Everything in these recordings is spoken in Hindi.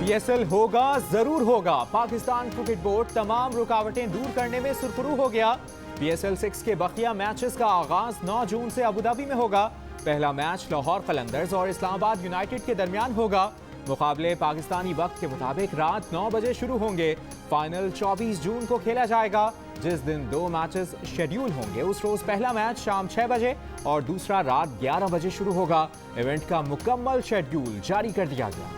पीएसएल होगा जरूर होगा। पाकिस्तान क्रिकेट बोर्ड तमाम रुकावटें दूर करने में सुरखरू हो गया। पीएसएल 6 के बकिया मैचेस का आगाज 9 जून से अबू धाबी में होगा। पहला मैच लाहौर कलंदर्स और इस्लामाबाद यूनाइटेड के दरमियान होगा। मुकाबले पाकिस्तानी वक्त के मुताबिक रात 9 बजे शुरू होंगे। फाइनल 24 जून को खेला जाएगा। जिस दिन 2 मैचेस शेड्यूल होंगे उस रोज पहला मैच शाम 6 बजे और दूसरा रात 11 बजे शुरू होगा। इवेंट का मुकम्मल शेड्यूल जारी कर दिया गया।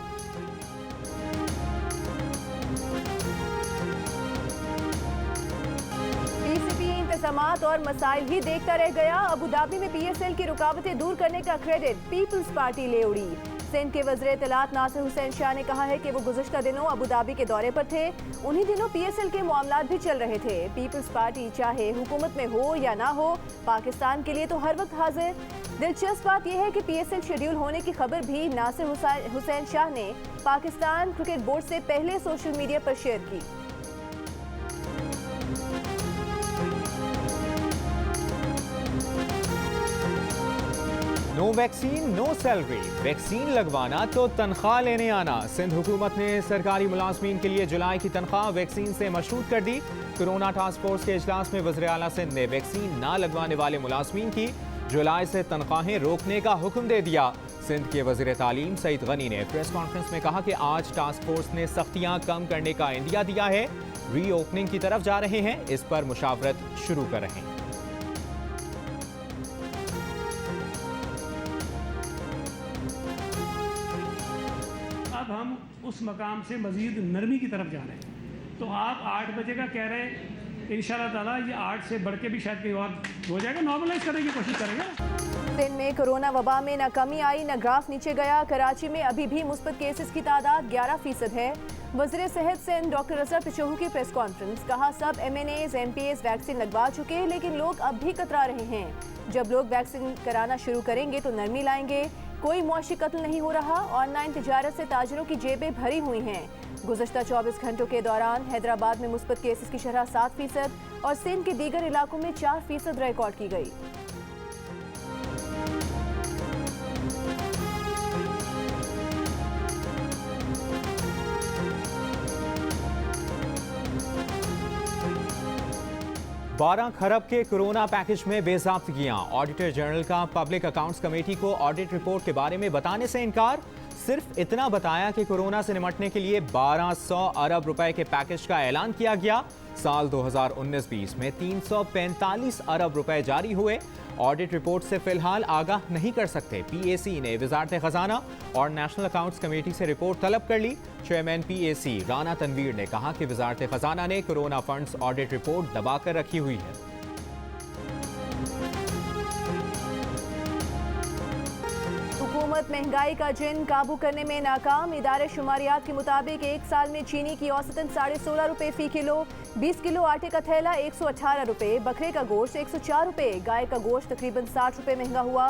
इंतजामात और मसाइल ही देखता रह गया। अबू धाबी में पीएसएल की रुकावटें दूर करने का क्रेडिट पीपल्स पार्टी ले उड़ी। सिंध के वज़ीर इत्तलात नासिर हुसैन शाह ने कहा है कि वो गुज़िश्ता दिनों अबू धाबी के दौरे पर थे। उन्हीं दिनों पीएसएल के मामलात भी चल रहे थे। पीपल्स पार्टी चाहे हुकूमत में हो या ना हो, पाकिस्तान के लिए तो हर वक्त हाजिर। दिलचस्प बात यह है कि पीएसएल शेड्यूल होने की खबर भी नासिर हुसैन शाह ने पाकिस्तान क्रिकेट बोर्ड से पहले सोशल मीडिया पर शेयर की। No vaccine no salary, vaccine लगवाना तो तनख्वाह लेने आना। सिंध हुकूमत ने सरकारी मुलाजमीन के लिए जुलाई की तनख्वाह वैक्सीन से मशरूत कर दी। कोरोना टास्क फोर्स के इजलास में वज़ीर आला सिंध ने वैक्सीन ना लगवाने वाले मुलाजमीन की जुलाई से तनख्वाहें रोकने का हुक्म दे दिया। सिंध के वज़ीर तालीम सईद गनी ने प्रेस कॉन्फ्रेंस में कहा कि आज टास्क फोर्स ने सख्तियां कम करने का इंदिया दिया है। री ओपनिंग की तरफ जा रहे हैं, इस पर मुशावरत शुरू कर रहे हैं। अब हम उस मकाम से मजीद नरमी की तरफ जा रहे हैं। तो आप 8 बजे का कह रहे हैं, इंशाल्लाह ताला ये 8 से बढ़ के भी शायद कहीं और हो जाएगा। नॉर्मलाइज करने की कोशिश करेंगे। सिंध में कोरोना वबा में न कमी आई न ग्राफ नीचे गया। कराची में अभी भी मुस्बत केसेस की तादाद 11% है। वज़ीर सेहत सिंध डॉक्टर असर पिछोहू की प्रेस कॉन्फ्रेंस, कहा सब MNAs MPs वैक्सीन लगवा चुके हैं लेकिन लोग अब भी कतरा रहे हैं। जब लोग वैक्सीन कराना शुरू करेंगे तो नरमी लाएंगे। कोई मुआशी कत्ल नहीं हो रहा। ऑनलाइन तिजारत से ताजरों की जेबें भरी हुई हैं। गुज़श्ता 24 घंटों के दौरान हैदराबाद में मुस्बत केसेस की शरह 7% और सिंध के दीगर इलाकों में 4% रिकॉर्ड की गई। बारह खरब के कोरोना पैकेज में बेज़ाब्तगियां। ऑडिटर जनरल का पब्लिक अकाउंट्स कमेटी को ऑडिट रिपोर्ट के बारे में बताने से इनकार। सिर्फ इतना बताया कि कोरोना से निपटने के लिए 1200 अरब रुपए के पैकेज का ऐलान किया गया। साल 2019-20 में 345 अरब रुपए जारी हुए। ऑडिट रिपोर्ट से फिलहाल आगाह नहीं कर सकते। PAC ने वजारत खजाना और नेशनल अकाउंट्स कमेटी से रिपोर्ट तलब कर ली। चेयरमैन PAC राना तनवीर ने कहा कि वजारत खजाना ने कोरोना फंड्स ऑडिट रिपोर्ट दबाकर रखी हुई है। हुकूमत महंगाई का जिन काबू करने में नाकाम। इदारे शुमारियात के मुताबिक एक साल में चीनी की औसतन 16.5 रुपए फी किलो, 20 किलो आटे का थैला 118 रुपए, बकरे का गोश्त 104 रुपए, गाय का गोश्त तकरीबन 60 रुपए महंगा हुआ।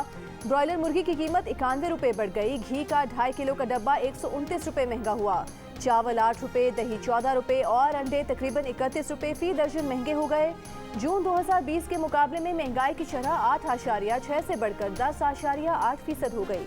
ब्रॉयलर मुर्गी की कीमत 91 रुपए बढ़ गई। घी का 2.5 किलो का डब्बा 129 रुपए महंगा हुआ। चावल 8 रुपए, दही 14 रुपए और अंडे तकरीबन 31 रुपए फी दर्जन महंगे हो गए। जून 2020 के मुकाबले में महंगाई की शरह 8.6 से बढ़कर 10.8% हो गई।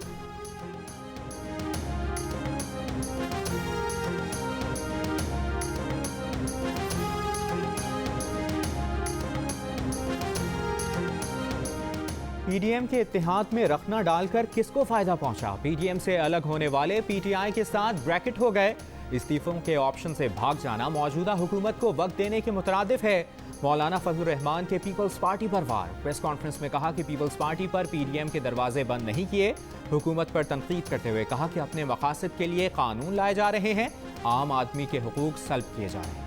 PDM के इत्तेहाद में रखना डालकर किसको फायदा पहुंचा? PDM से अलग होने वाले PTI के साथ ब्रैकेट हो गए। इस्तीफों के ऑप्शन से भाग जाना मौजूदा हुकूमत को वक्त देने के मुतरादिफ है। मौलाना फजलुर रहमान के पीपल्स पार्टी पर वार। प्रेस कॉन्फ्रेंस में कहा कि पीपल्स पार्टी पर PDM के दरवाजे बंद नहीं किए। हुकूमत पर तनकीद करते हुए कहा कि अपने मकासद के लिए कानून लाए जा रहे हैं, आम आदमी के हुकूक सल्ब किए जा रहे हैं।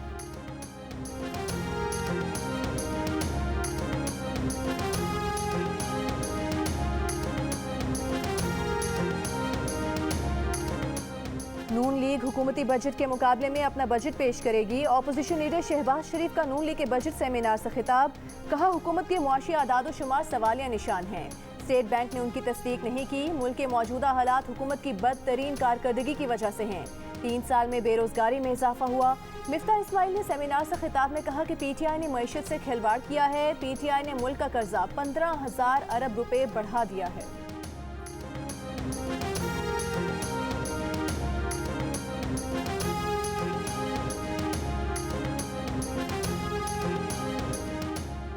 नून लीग हुकूमती बजट के मुकाबले में अपना बजट पेश करेगी। ऑपोजिशन लीडर शहबाज शरीफ का नून लीग के बजट सेमिनार से खिताब, कहा हुकूमत के मुआशी आदाद शुमार सवालिया निशान हैं। स्टेट बैंक ने उनकी तस्दीक नहीं की। मुल्क के मौजूदा हालात हुकूमत की बदतरीन कारकर्दगी की वजह से हैं। 3 साल में बेरोजगारी में इजाफा हुआ। मिफ्ता इस्माइल ने सेमिनार से खिताब में कहा कि PTI ने मईशत से खिलवाड़ किया है। PTI ने मुल्क का कर्जा 15,000 अरब रुपए बढ़ा दिया है।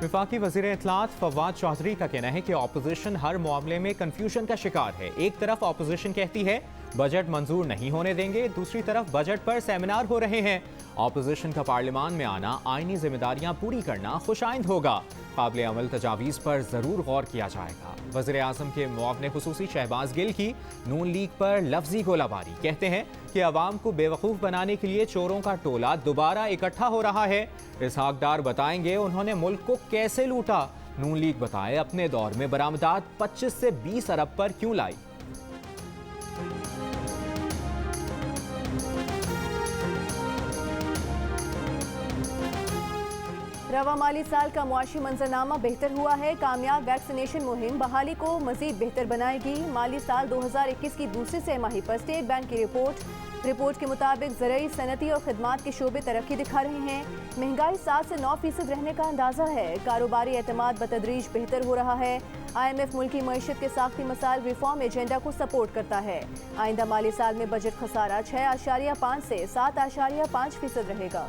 वफाकी वज़ीर इत्तलात फवाद चौधरी का कहना है कि ऑपोजिशन हर मामले में कंफ्यूजन का शिकार है। एक तरफ ऑपोजिशन कहती है बजट मंजूर नहीं होने देंगे, दूसरी तरफ बजट पर सेमिनार हो रहे हैं। ऑपोजिशन का पार्लियामान में आना आईनी जिम्मेदारियां पूरी करना खुशाइंद होगा। काबिल अमल तजावीज़ पर ज़रूर गौर किया जाएगा। वज़ीर आज़म के मुआवने खुसूसी शहबाज गिल की नून लीग पर लफ्जी गोलाबारी। कहते हैं कि अवाम को बेवकूफ़ बनाने के लिए चोरों का टोला दोबारा इकट्ठा हो रहा है। इसहाक डार बताएंगे उन्होंने मुल्क को कैसे लूटा। नून लीग बताए अपने दौर में बरामदात 25 से 20 अरब पर क्यों लाई। रवा माली साल का मुआशी मंजरनामा बेहतर हुआ है। कामयाब वैक्सीनेशन मुहिम बहाली को मजीद बेहतर बनाएगी। माली साल 2021 की दूसरी तिमाही पर स्टेट बैंक की रिपोर्ट के मुताबिक ज़रूरी, सनती और खिदमात के शोबे तरक्की दिखा रहे हैं। महंगाई 7 से 9% रहने का अंदाजा है। कारोबारी एतमाद बतदरीज बेहतर हो रहा है। IMF मुल्की मईशत के साख्ती मसाइल रिफॉर्म एजेंडा को सपोर्ट करता है। आइंदा माली साल में बजट खसारा 6.5 से 7.5% रहेगा।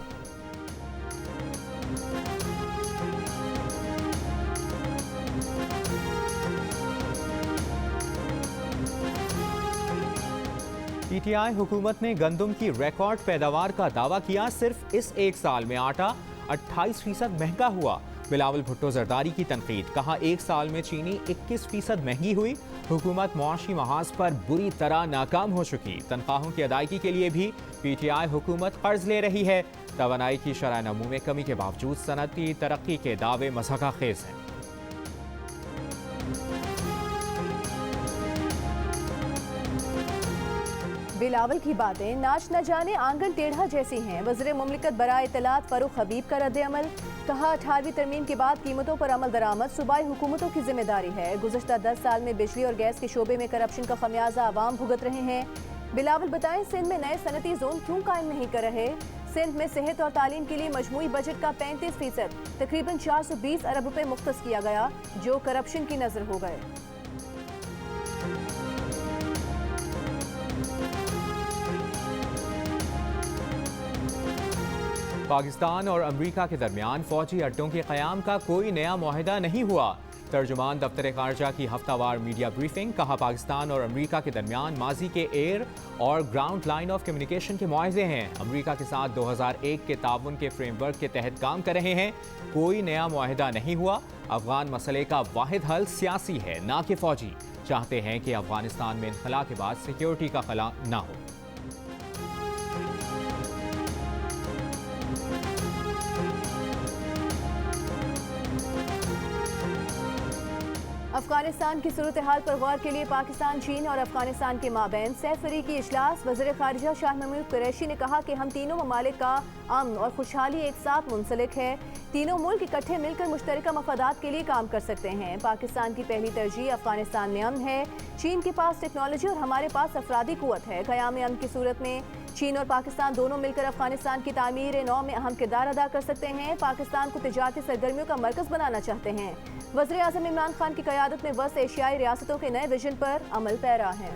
PTI हुकूमत ने गंदम की रिकॉर्ड पैदावार का दावा किया। सिर्फ इस एक साल में आटा 28% महंगा हुआ। बिलावल भुट्टो जरदारी की तनकीद। कहा एक साल में चीनी 21% महंगी हुई। हुकूमत मुआशी महाज पर बुरी तरह नाकाम हो चुकी। तनख्वाहों की अदायगी के लिए भी PTI हुकूमत कर्ज ले रही है। तवानाई की शरह नमू में कमी के बावजूद सनती तरक्की के दावे मज़ाक़ खेज़ हैं। बिलावल की बातें नाच न जाने आंगन टेढ़ा जैसी हैं। वज़ीर मुमलिकत बराए इत्तलात फारूक हबीब का रद्द अमल। कहा 18वीं तरमीम के बाद कीमतों पर अमल दरामद सूबाई हुकूमतों की जिम्मेदारी है। गुज़श्ता 10 साल में बिजली और गैस के शोबे में करप्शन का खमियाजा आवाम भुगत रहे हैं। बिलावल बताएं सिंध में नए सनती जोन क्यों कायम नहीं कर रहे। सिंध में सेहत और तालीम के लिए मजमूई बजट का 35% तकरीबन 420 अरब रुपए मुख्तस किया गया, जो करप्शन की नजर हो गए। पाकिस्तान और अमरीका के दरमियान फौजी अड्डों के क़याम का कोई नया मुआहिदा नहीं हुआ। तर्जुमान दफ्तर खारजा की हफ्तावार मीडिया ब्रीफिंग। कहा पाकिस्तान और अमरीका के दरमियान माजी के एयर और ग्राउंड लाइन ऑफ कम्युनिकेशन के मुआहदे हैं। अमरीका के साथ 2001 के ताउन के फ्रेमवर्क के तहत काम कर रहे हैं। कोई नया मुआहिदा नहीं हुआ। अफगान मसले का वाहिद हल सियासी है, ना कि फौजी। चाहते हैं कि अफगानिस्तान में इनखला के बाद सिक्योरिटी का खला ना हो। अफगानिस्तान की सूरत हाल पर गौर के लिए पाकिस्तान, चीन और अफगानिस्तान के माबैन सैफरी की इजलास। वज़ीर ख़ारिजा शाह महमूद कुरैशी ने कहा कि हम तीनों ममालिक का अमन और खुशहाली एक साथ मुंसलिक है। तीनों मुल्क इकट्ठे मिलकर मुश्तरका मफादात के लिए काम कर सकते हैं। पाकिस्तान की पहली तरजीह अफगानिस्तान में अमन है। चीन के पास टेक्नोलॉजी और हमारे पास अफरादी कुव्वत है। क़याम अमन की सूरत में चीन और पाकिस्तान दोनों मिलकर अफगानिस्तान की तामीर नौ में अहम किरदार अदा कर सकते हैं। पाकिस्तान को तिजारती सरगर्मियों का मरकज़ बनाना चाहते हैं। वज़ीर आज़म इमरान खान की क़यादत में वस्त एशियाई रियासतों के नए विजन पर अमल पैरा है।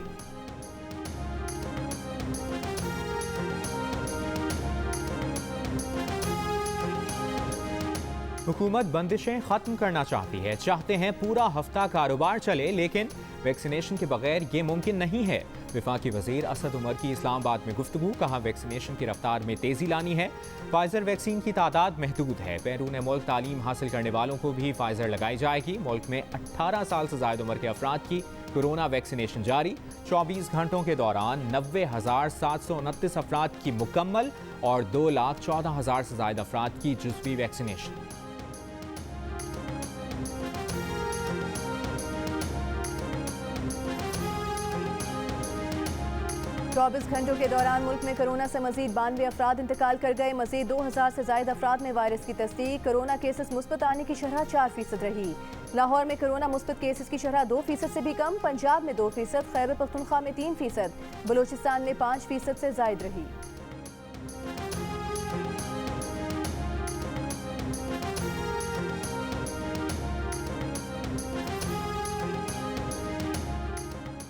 हुकूमत बंदिशें खत्म करना चाहती है। चाहते हैं पूरा हफ्ता कारोबार चले, लेकिन वैक्सीनेशन के बगैर ये मुमकिन नहीं है। वफाकी वज़ीर असद उमर की इस्लामाबाद में गुफ्तगू। कहा वैक्सीनेशन की रफ्तार में तेज़ी लानी है। फाइजर वैक्सीन की तादाद महदूद है। बैरून मुल्क तालीम हासिल करने वालों को भी फाइजर लगाई जाएगी। मुल्क में 18 साल से ज़ायद उम्र के अफराद की कोरोना वैक्सीनेशन जारी। 24 घंटों के दौरान 90,729 अफराद की मुकम्मल और 2,14,000 से ज़ायद अफराद की जुज़वी वैक्सीनेशन। 24 घंटों के दौरान मुल्क में कोरोना से मजीद 92 अफराद इंतकाल कर गए। मजीद 2000 से ज्यादा अफराद में वायरस की तस्दीक। कोरोना केसेस मुस्बत आने की शरह 4% रही। लाहौर में कोरोना मुस्बत केसेस की शरह 2% से भी कम। पंजाब में 2%, खैबर पख्तूनख्वा में 3%, बलोचिस्तान में 5% से जायद रही।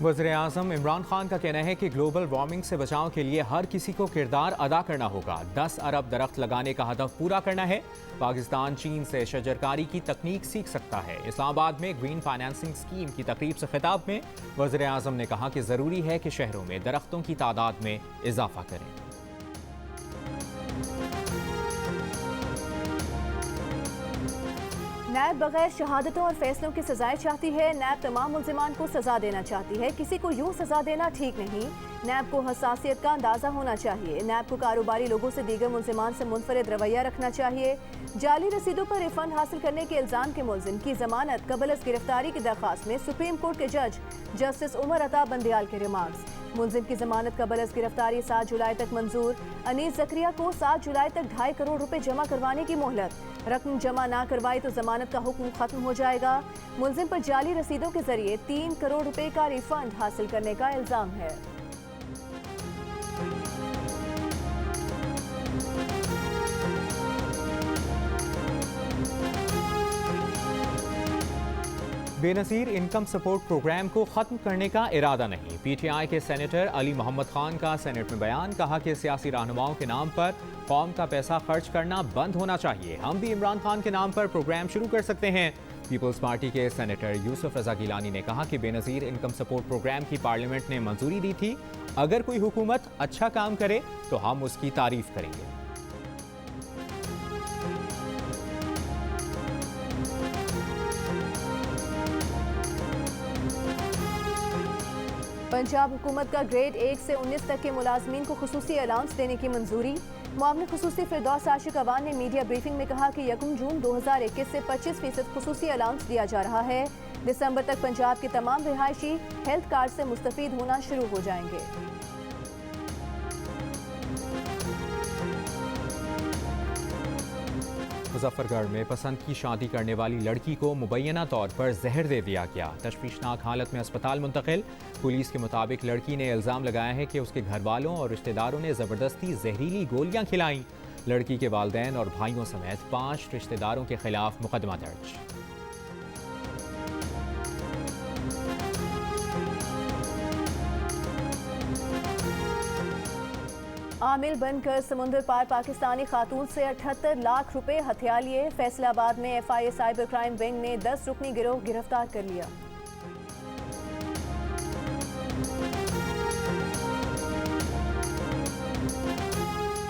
वज़ीर-ए-आज़म इमरान खान का कहना है कि ग्लोबल वार्मिंग से बचाव के लिए हर किसी को किरदार अदा करना होगा। 10 अरब दरख्त लगाने का हदफ पूरा करना है। पाकिस्तान चीन से शजरकारी की तकनीक सीख सकता है। इस्लामाबाद में ग्रीन फाइनेंसिंग स्कीम की तकरीब से खिताब में वज़ीर-ए-आज़म ने कहा कि ज़रूरी है कि शहरों में दरख्तों की तादाद में इजाफा करें। नैब बगैर शहादतों और फैसलों की सजाएं चाहती है। नैब तमाम मुल्जिमान को सजा देना चाहती है। किसी को यूं सजा देना ठीक नहीं। नैब को हसासियत का अंदाजा होना चाहिए। नैब को कारोबारी लोगों से दीगर मुल्जिमान से मुनफरिद रवैया रखना चाहिए। जाली रसीदों पर रिफंड हासिल करने के इल्जाम के मुल्जिम की जमानत कबल अज़ गिरफ्तारी की दरख्वास्त में सुप्रीम कोर्ट के जज जस्टिस उमर अता बंदियाल के रिमार्क्स। मुल्जिम की जमानत कबल अज़ गिरफ्तारी 7 जुलाई तक मंजूर। अनीस ज़करिया को 7 जुलाई तक 2.5 करोड़ रुपए जमा करवाने की मोहलत। रकम जमा ना करवाई तो जमानत का हुक्म खत्म हो जाएगा। मुल्जिम पर जाली रसीदों के जरिए 3 करोड़ रुपए का रिफंड हासिल करने का इल्जाम है। बेनज़ीर इनकम सपोर्ट प्रोग्राम को ख़त्म करने का इरादा नहीं। PTI के सेनेटर अली मोहम्मद खान का सेनेट में बयान। कहा कि सियासी रहनुमाओं के नाम पर कौम का पैसा खर्च करना बंद होना चाहिए। हम भी इमरान खान के नाम पर प्रोग्राम शुरू कर सकते हैं। पीपल्स पार्टी के सेनेटर यूसुफ रज़ा गिलानी ने कहा कि बेनज़ीर इनकम सपोर्ट प्रोग्राम की पार्लियामेंट ने मंजूरी दी थी। अगर कोई हुकूमत अच्छा काम करे तो हम उसकी तारीफ करेंगे। पंजाब हुकूमत का ग्रेड 1 से 19 तक के मुलाजमीन को खुसूसी अलाउंस देने की मंजूरी। मामले खुसूसी फिरदौस आशिक अवान ने मीडिया ब्रीफिंग में कहा कि 1 जून 2021 से 25% खुसूसी अलाउंस दिया जा रहा है। दिसंबर तक पंजाब के तमाम रिहायशी हेल्थ कार्ड से मुस्तफीद होना शुरू हो जाएंगे। मुजफ्फरगढ़ में पसंद की शादी करने वाली लड़की को मुबैना तौर पर जहर दे दिया गया। तशवीशनाक हालत में अस्पताल मुंतकिल। पुलिस के मुताबिक लड़की ने इल्ज़ाम लगाया है कि उसके घर वालों और रिश्तेदारों ने ज़बरदस्ती जहरीली गोलियां खिलाईं। लड़की के वालिदैन और भाइयों समेत 5 रिश्तेदारों के खिलाफ मुकदमा दर्ज। आमिल बनकर समुद्र पार पाकिस्तानी खातून से 78 लाख रुपए हथिया लिए। फैसलाबाद में FIA साइबर क्राइम विंग ने 10 रुकनी गिरोह गिरफ्तार कर लिया।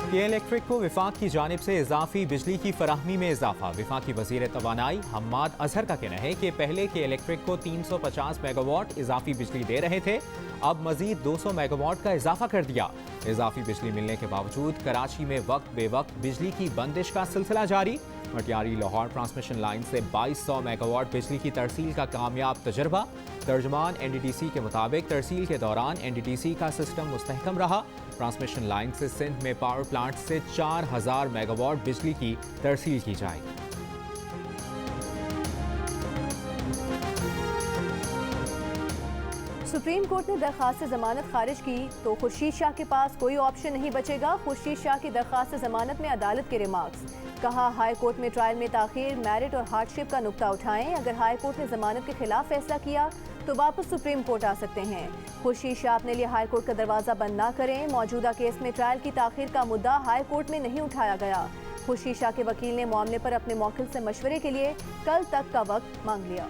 के इलेक्ट्रिक को विफाक की जानिब से इजाफी बिजली की फराहमी में इजाफा। विफाकी वजीर तवानाई हम्माद अजहर का कहना है कि पहले के इलेक्ट्रिक को 350 मेगावाट इजाफी बिजली दे रहे थे, अब मजीद 200 मेगावाट का इजाफा कर दिया। इजाफी बिजली मिलने के बावजूद कराची में वक्त बेवक्त बिजली की बंदिश का सिलसिला जारी। मटियारी लाहौर ट्रांसमिशन लाइन से 2200 मेगावाट बिजली की तरसील का कामयाब तजर्बा। तर्जमान NDTC के मुताबिक तरसील के दौरान NDTC का सिस्टम मुस्तहकम रहा। ट्रांसमिशन लाइन से सिंध में पावर प्लांट से 4000 मेगावाट बिजली की तरसील की जाएगी। सुप्रीम कोर्ट ने दरखास्त से जमानत खारिज की तो खुर्शीद शाह के पास कोई ऑप्शन नहीं बचेगा। खुर्शीद शाह की दरखास्त से जमानत में अदालत के रिमार्क्स। कहा हाई कोर्ट में ट्रायल में ताखीर मेरिट और हार्डशिप का नुक्ता उठाएं। अगर हाई कोर्ट ने जमानत के खिलाफ फैसला किया तो वापस सुप्रीम कोर्ट आ सकते हैं। खुर्शीद शाह अपने लिए हाई कोर्ट का दरवाजा बंद ना करें। मौजूदा केस में ट्रायल की ताखीर का मुद्दा हाई कोर्ट में नहीं उठाया गया। खुर्शीद शाह के वकील ने मामले पर अपने मौकिल से मशवरे के लिए कल तक का वक्त मांग लिया।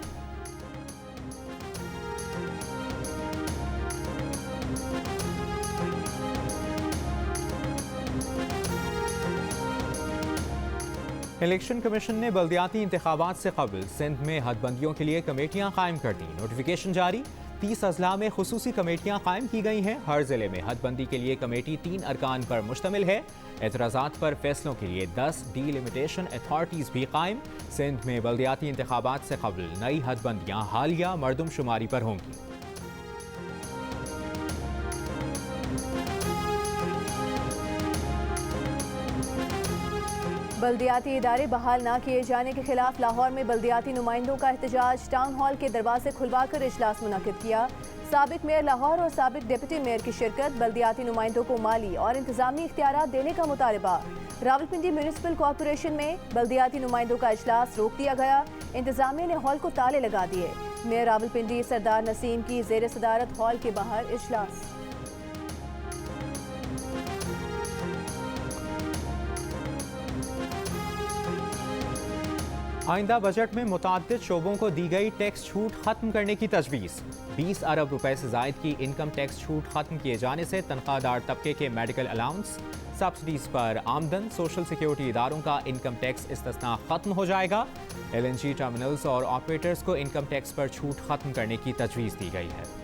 इलेक्शन कमीशन ने बल्दियाती इंतखाबात से कबल सिंध में हदबंदियों के लिए कमेटियां कायम कर दी। नोटिफिकेशन जारी। 30 अजला में खुसूसी कमेटियां कायम की गई हैं। हर जिले में हदबंदी के लिए कमेटी 3 अरकान पर मुश्तमिल है। एतराज़ात पर फैसलों के लिए 10 डिलिमिटेशन अथॉरिटीज़ भी कायम। सिंध में बल्दियाती इंतखाबात से कबल नई हदबंदियां हालिया मरदमशुमारी पर होंगी। बल्दियाती इदारे बहाल ना किए जाने के खिलाफ लाहौर में बल्दियाती नुमाइंदों का एहतजाज। टाउन हॉल के दरवाजे खुलवाकर इजलास मुनक्किद किया। साबिक मेयर लाहौर और साबिक डिप्टी मेयर की शिरकत। बल्दियाती नुमाइंदों को माली और इंतजामी इख्तियारात देने का मुतालबा। रावलपिंडी म्यूनिसिपल कॉरपोरेशन में बल्दियाती नुमाइंदों का इजलास रोक दिया गया। इंतजामिया ने हॉल को ताले लगा दिए। मेयर रावलपिंडी सरदार नसीम की जेर सदारत हॉल के बाहर इजलास। आइंदा बजट में मुताद्दिद शोबों को दी गई टैक्स छूट खत्म करने की तजवीज़। 20 अरब रुपए से जायद की इनकम टैक्स छूट खत्म किए जाने से तनख्वाहदार तबके के मेडिकल अलाउंस, सब्सिडीज पर आमदन, सोशल सिक्योरिटी इदारों का इनकम टैक्स इस्तिस्ना खत्म हो जाएगा। LNG टर्मिनल्स और ऑपरेटर्स को इनकम टैक्स पर छूट खत्म करने की तजवीज़ दी गई है।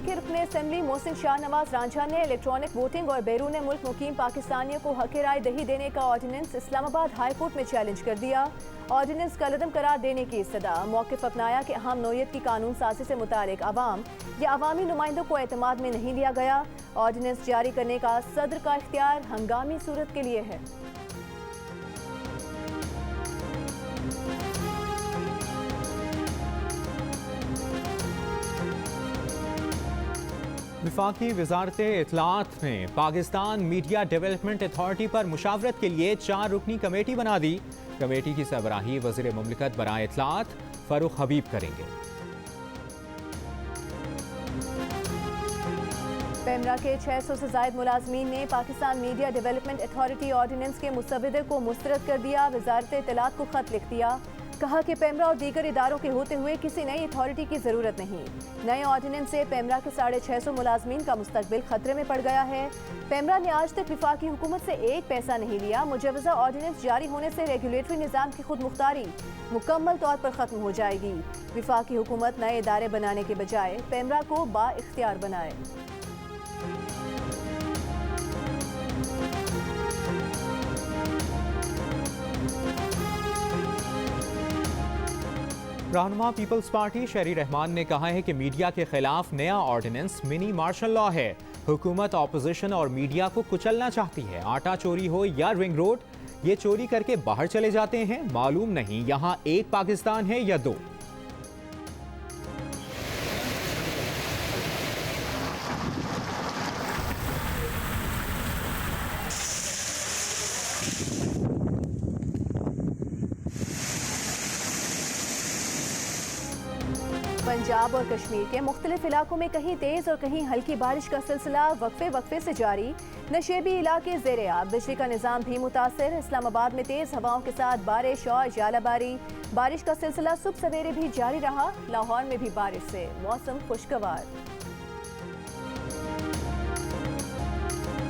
के रुकन असेंबली मोहसिन शाहनवाज रांझा ने इलेक्ट्रॉनिक वोटिंग और बैरून मुल्क मुकीम पाकिस्तानियों को हक राय दही देने का ऑर्डिनेंस इस्लामाबाद हाई कोर्ट में चैलेंज कर दिया। ऑर्डिनेंस कलअदम करार देने की इस्तदा। मौक़िफ़ अपनाया कि अहम नौयत की कानून साजी से मुतालिक अवाम या अवामी नुमाइंदों को एतमाद में नहीं लिया गया। ऑर्डिनेंस जारी करने का सदर का इख्तियार हंगामी सूरत के लिए है। वफाकी वजारत इत्तलात ने पाकिस्तान मीडिया डेवलपमेंट अथॉरिटी पर मुशावरत के लिए 4 रुकनी कमेटी बना दी। कमेटी की सरबराही वज़ीर मुमलिकत बराए इत्तलात फरूख हबीब करेंगे। पेमरा के 600 से ज़ायद मुलाजमीन ने Pakistan media development authority ordinance के मुस्तविदे को मुस्तरद कर दिया। वजारत इत्तलात को खत लिख दिया। कहा कि पेमरा और दीगर इदारों के होते हुए किसी नई अथॉरिटी की ज़रूरत नहीं। नए ऑर्डिनेंस से पेमरा के 650 मुलाजमीन का मुस्तकबिल खतरे में पड़ गया है। पेमरा ने आज तक वफाकी हुकूमत से एक पैसा नहीं लिया। मुजवज़ा ऑर्डिनेंस जारी होने से रेगुलेटरी निज़ाम की खुद मुख्तारी मुकम्मल तौर पर ख़त्म हो जाएगी। वफाकी हुकूमत नए इदारे बनाने के बजाय पेमरा को बाइख्तियार बनाए। रहनुमा पीपल्स पार्टी शहरी रहमान ने कहा है कि मीडिया के खिलाफ नया ऑर्डिनेंस मिनी मार्शल लॉ है। हुकूमत ऑपोजिशन और मीडिया को कुचलना चाहती है। आटा चोरी हो या रिंग रोड, ये चोरी करके बाहर चले जाते हैं। मालूम नहीं यहाँ एक पाकिस्तान है या दो। पंजाब और कश्मीर के मुख्तलिफ इलाकों में कहीं तेज और कहीं हल्की बारिश का सिलसिला वक्फे से जारी। नशेबी इलाके ज़ेर-ए-आब, बिजली का निज़ाम भी मुतासर। इस्लामाबाद में तेज हवाओं के साथ बारिश और जालाबारी। बारिश का सिलसिला सुबह सवेरे भी जारी रहा। लाहौर में भी बारिश से मौसम खुशगवार।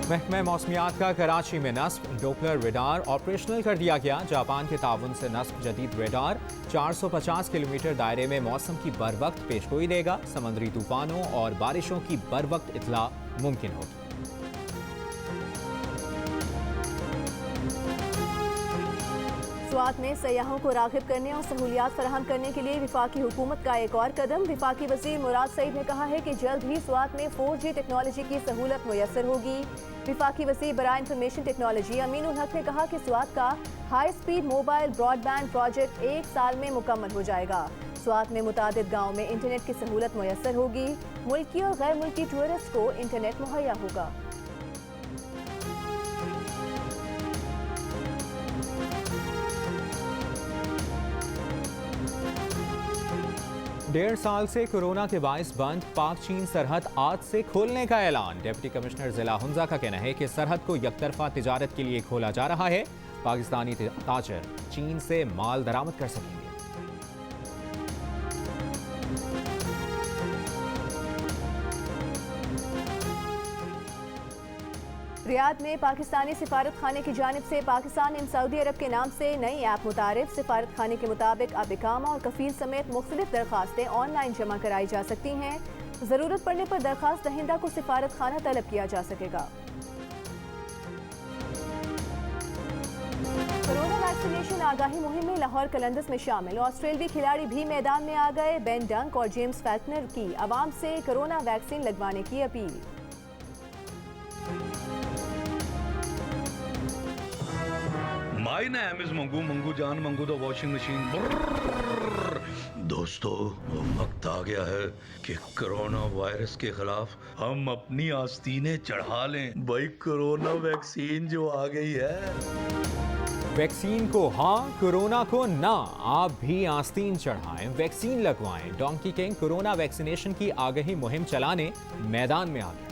महकमा मौसमियात का कराची में नस्ब डोपलर रेडार ऑपरेशनल कर दिया गया। जापान के ताउन से नस्ब जदीद रेडार 450 किलोमीटर दायरे में मौसम की बर वक्त पेशगोई देगा। समंदरी तूफानों और बारिशों की बर वक्त इत्तला मुमकिन होगी। स्वात में सयाहों को राग़िब करने और सहूलियात फराहम करने के लिए वफाकी हुकूमत का एक और कदम। वफाकी वज़ीर मुराद सईद ने कहा है कि जल्द ही स्वात में 4G टेक्नोलॉजी की सहूलत मुयस्सर होगी। वफाकी वज़ीर बराए इंफॉर्मेशन टेक्नोलॉजी अमीनुल हक ने कहा कि स्वात का high speed mobile broadband project 1 साल में मुकम्मल हो जाएगा। स्वात में मुतादिद गाँव में इंटरनेट की सहूलत मुयस्सर होगी। मुल्की और गैर मुल्की टूरिस्ट को इंटरनेट मुहैया होगा। डेढ़ साल से कोरोना के बाइस बंद पाक चीन सरहद आज से खोलने का ऐलान। डिप्टी कमिश्नर जिला हुंजा का कहना है कि सरहद को यकतरफा तिजारत के लिए खोला जा रहा है। पाकिस्तानी ताजर चीन से माल दरामद कर सकेंगे। रियाद में पाकिस्तानी सिफारत खाने की जानिब से पाकिस्तान इन सऊदी अरब के नाम से नई ऐप मुतारिफ। सिफारत खाने के मुताबिक अब इकामा और कफील समेत मुख्तलिफ दरखास्तें ऑनलाइन जमा कराई जा सकती हैं। ज़रूरत पड़ने पर दरखास्त दहिंदा को सिफारत खाना तलब किया जा सकेगा। कोरोना वैक्सीनेशन आगाही मुहिम में लाहौर कलंदस में शामिल ऑस्ट्रेलियावी खिलाड़ी भी मैदान में आ गए। बेन डंक और जेम्स फैल्कनर की आवाम से कोरोना वैक्सीन लगवाने की appeal. My name is Mangu Jahan Mangu the washing machine. दोस्तों, वक्त आ गया है कि कोरोना वायरस के खिलाफ हम अपनी आस्तीनें चढ़ा लें। भाई, कोरोना वैक्सीन जो आ गई है। वैक्सीन को हाँ, कोरोना को ना। आप भी आस्तीन चढ़ाएं, वैक्सीन लगवाएं। डोंकी किंग कोरोना वैक्सीनेशन की आगाही मुहिम चलाने मैदान में आ गए।